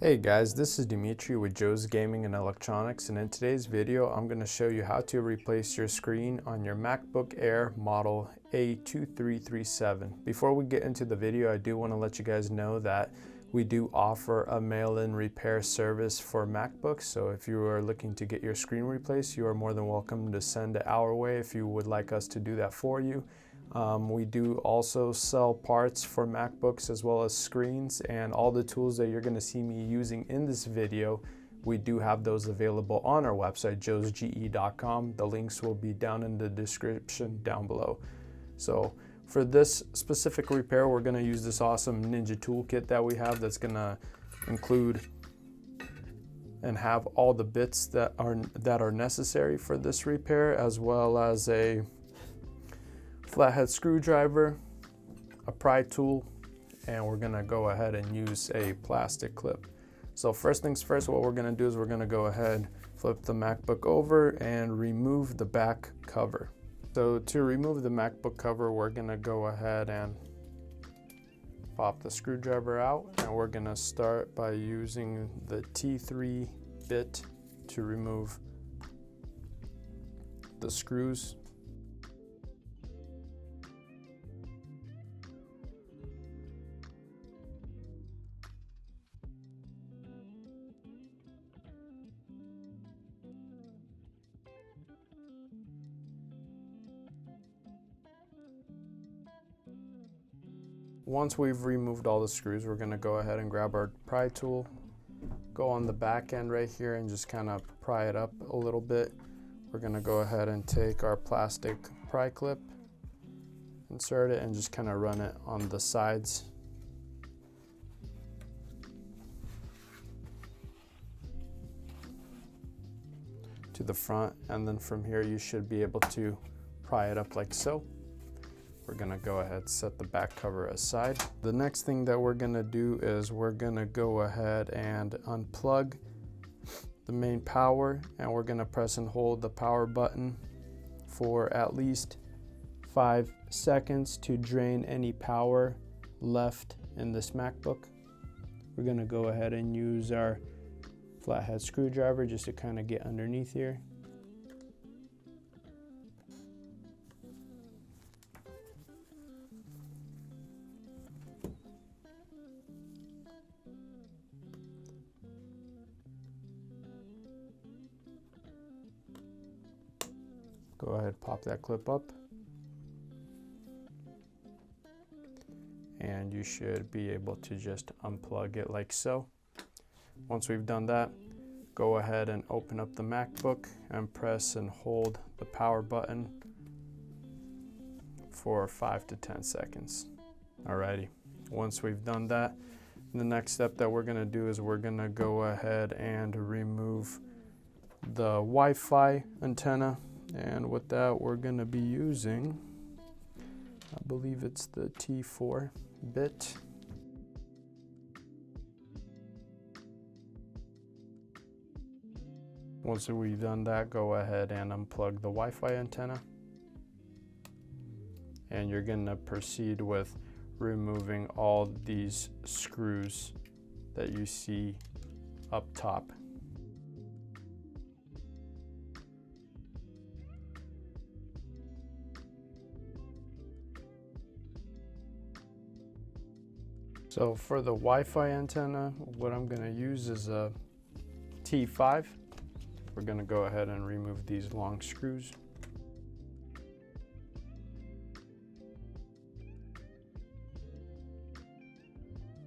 Hey guys, this is Dimitri with Joe's Gaming and Electronics, and in today's video I'm going to show you how to replace your screen on your MacBook Air model A2337. Before we get into the video, I do want to let you guys know that we do offer a mail-in repair service for MacBooks, so if you are looking to get your screen replaced, you are more than welcome to send it our way if you would like us to do that for you. We do also sell parts for MacBooks as well as screens, and all the tools that you're going to see me using in this video, we do have those available on our website, joesge.com. The links will be down in the description down below. So for this specific repair, we're going to use this awesome Ninja toolkit that we have that's going to include and have all the bits that are necessary for this repair, as well as a flathead screwdriver, a pry tool, and we're gonna go ahead and use a plastic clip. So first things first, what we're gonna do is we're gonna go ahead, flip the MacBook over and remove the back cover. So to remove the MacBook cover, we're gonna go ahead and pop the screwdriver out, and we're gonna start by using the T3 bit to remove the screws. Once we've removed all the screws, we're going to go ahead and grab our pry tool, go on the back end right here and just kind of pry it up a little bit. We're going to go ahead and take our plastic pry clip, insert it, and just kind of run it on the sides. To the front, and then from here you should be able to pry it up like so. We're gonna go ahead and set the back cover aside. The next thing that we're gonna do is we're gonna go ahead and unplug the main power, and we're gonna press and hold the power button for at least 5 seconds to drain any power left in this MacBook. We're gonna go ahead and use our flathead screwdriver just to kind of get underneath here. Go ahead, pop that clip up, and you should be able to just unplug it like so. Once we've done that, go ahead and open up the MacBook and press and hold the power button for 5 to 10 seconds. Alrighty, once we've done that, the next step that we're gonna do is we're gonna go ahead and remove the Wi-Fi antenna. And with that, we're going to be using, I believe it's the T4 bit. Once we've done that, go ahead and unplug the Wi-Fi antenna. And you're going to proceed with removing all these screws that you see up top. So for the Wi-Fi antenna, what I'm going to use is a T5. We're going to go ahead and remove these long screws.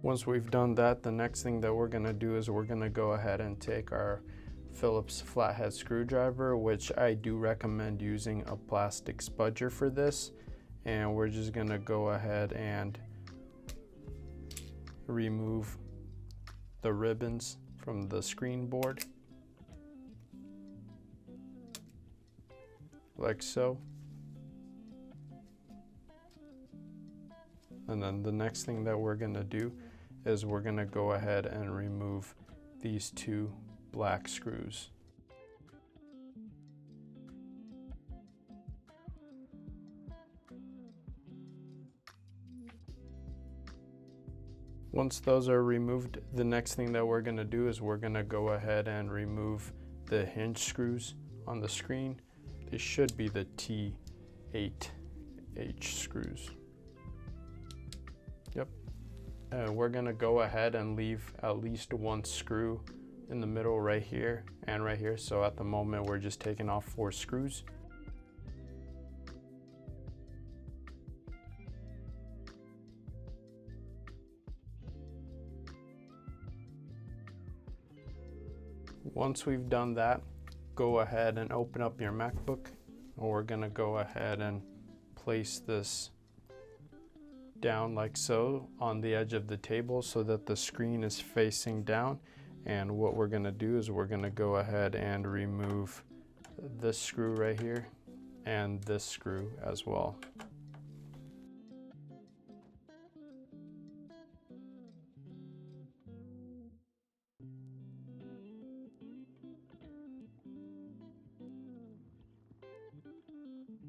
Once we've done that, the next thing that we're going to do is we're going to go ahead and take our Phillips flathead screwdriver, which I do recommend using a plastic spudger for this. And we're just going to go ahead and remove the ribbons from the screen board like so. And then the next thing that we're going to do is we're going to go ahead and remove these 2 black screws. Once those are removed, the next thing that we're going to do is we're going to go ahead and remove the hinge screws on the screen. They should be the T8H screws. Yep. And we're going to go ahead and leave at least one screw in the middle right here and right here. So at the moment we're just taking off 4 screws. Once we've done that, go ahead and open up your MacBook, and we're going to go ahead and place this down like so on the edge of the table so that the screen is facing down. And what we're going to do is we're going to go ahead and remove this screw right here and this screw as well.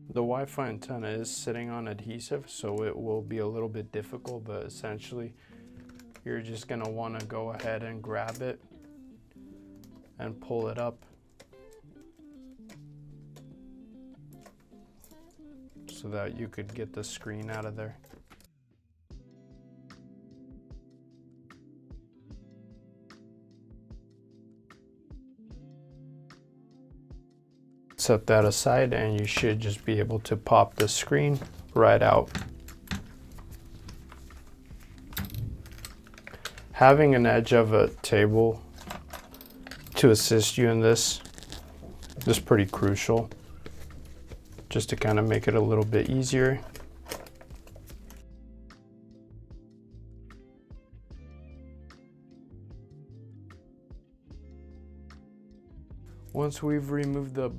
The Wi-Fi antenna is sitting on adhesive, so it will be a little bit difficult, but essentially you're just going to want to go ahead and grab it and pull it up so that you could get the screen out of there. Set that aside and you should just be able to pop the screen right out. Having an edge of a table to assist you in this is pretty crucial, just to kind of make it a little bit easier. Once we've removed the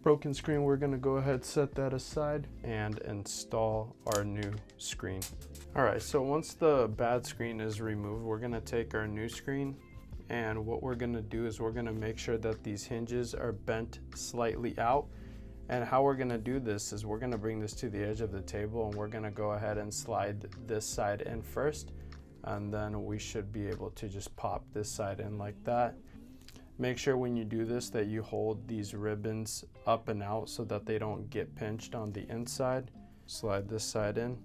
broken screen, we're going to go ahead, set that aside, and install our new screen. Alright, so once the bad screen is removed, we're going to take our new screen, and what we're going to do is we're going to make sure that these hinges are bent slightly out. And how we're going to do this is we're going to bring this to the edge of the table, and we're going to go ahead and slide this side in first, and then we should be able to just pop this side in like that. Make sure when you do this that you hold these ribbons up and out so that they don't get pinched on the inside. Slide this side in.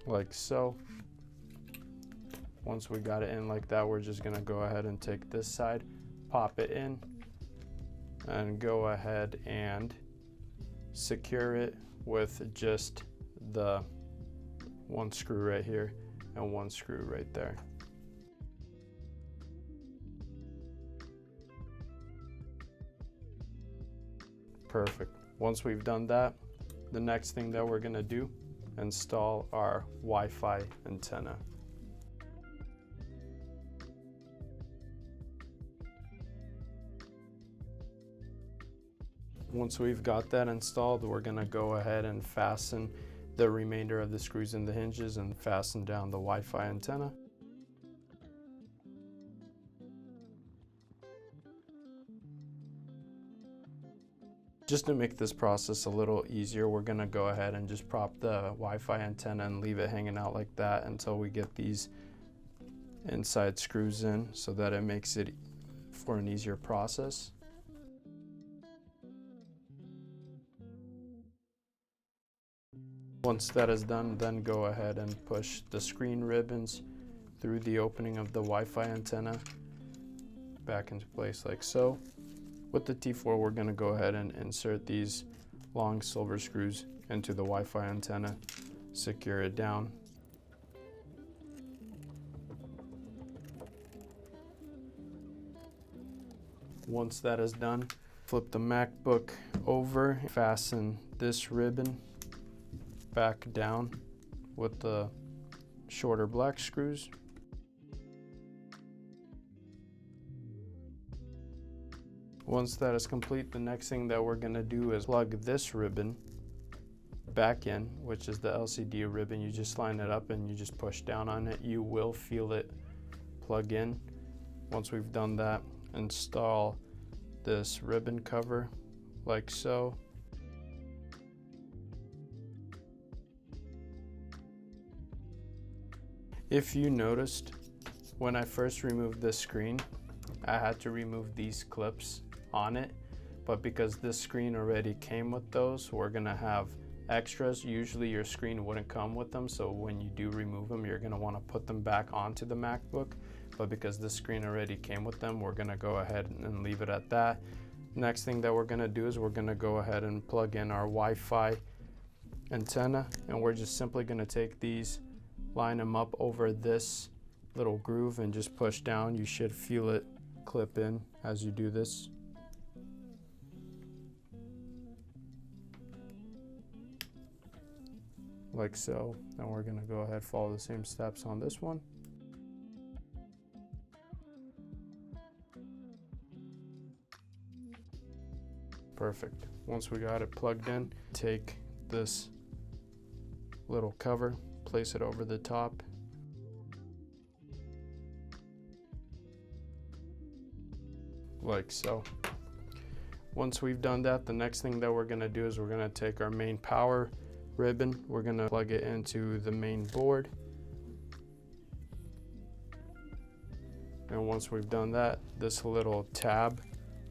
Like so. Once we got it in like that, we're just going to go ahead and take this side, pop it in, and go ahead and secure it with just the one screw right here and one screw right there. Perfect. Once we've done that, the next thing that we're going to do, install our Wi-Fi antenna. Once we've got that installed, we're going to go ahead and fasten the remainder of the screws in the hinges and fasten down the Wi-Fi antenna. Just to make this process a little easier, we're going to go ahead and just prop the Wi-Fi antenna and leave it hanging out like that until we get these inside screws in, so that it makes it for an easier process. Once that is done, then go ahead and push the screen ribbons through the opening of the Wi-Fi antenna back into place like so. With the T4, we're going to go ahead and insert these long silver screws into the Wi-Fi antenna, secure it down. Once that is done, flip the MacBook over, fasten this ribbon back down with the shorter black screws. Once that is complete, the next thing that we're going to do is plug this ribbon back in, which is the LCD ribbon. You just line it up and you just push down on it. You will feel it plug in. Once we've done that, install this ribbon cover like so. If you noticed, when I first removed this screen, I had to remove these clips on it, but because this screen already came with those, we're gonna have extras. Usually your screen wouldn't come with them, so when you do remove them, you're gonna wanna put them back onto the MacBook, but because this screen already came with them, we're gonna go ahead and leave it at that. Next thing that we're gonna do is we're gonna go ahead and plug in our Wi-Fi antenna, and we're just simply gonna take these, line them up over this little groove and just push down. You should feel it clip in as you do this. Like so. And we're gonna go ahead and follow the same steps on this one. Perfect. Once we got it plugged in, take this little cover, place it over the top. Like so. Once we've done that, the next thing that we're gonna do is we're gonna take our main power ribbon, we're gonna plug it into the main board. And once we've done that, this little tab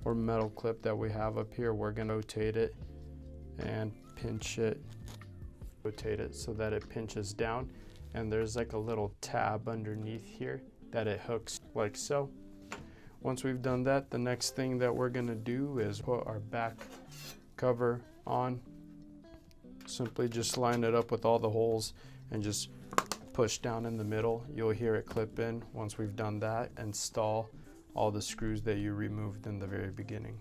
or metal clip that we have up here, we're gonna rotate it and pinch it, rotate it so that it pinches down. And there's like a little tab underneath here that it hooks like so. Once we've done that, the next thing that we're gonna do is put our back cover on. Simply just line it up with all the holes and just push down in the middle. You'll hear it clip in. Once we've done that, install all the screws that you removed in the very beginning.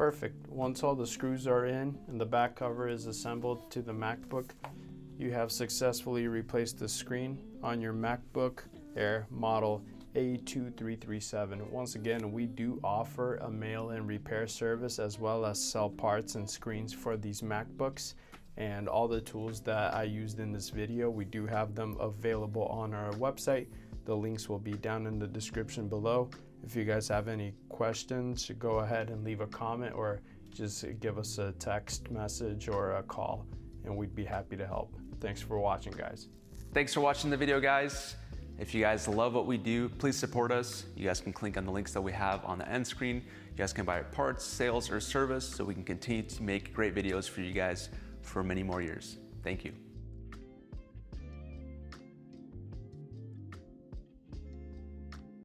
Perfect. Once all the screws are in and the back cover is assembled to the MacBook, you have successfully replaced the screen on your MacBook Air model A2337. Once again, we do offer a mail-in repair service as well as sell parts and screens for these MacBooks, and all the tools that I used in this video, we do have them available on our website. The links will be down in the description below. If you guys have any questions, go ahead and leave a comment or just give us a text message or a call and we'd be happy to help. Thanks for watching, guys. Thanks for watching the video, guys. If you guys love what we do, please support us. You guys can click on the links that we have on the end screen. You guys can buy parts, sales, or service so we can continue to make great videos for you guys for many more years. Thank you.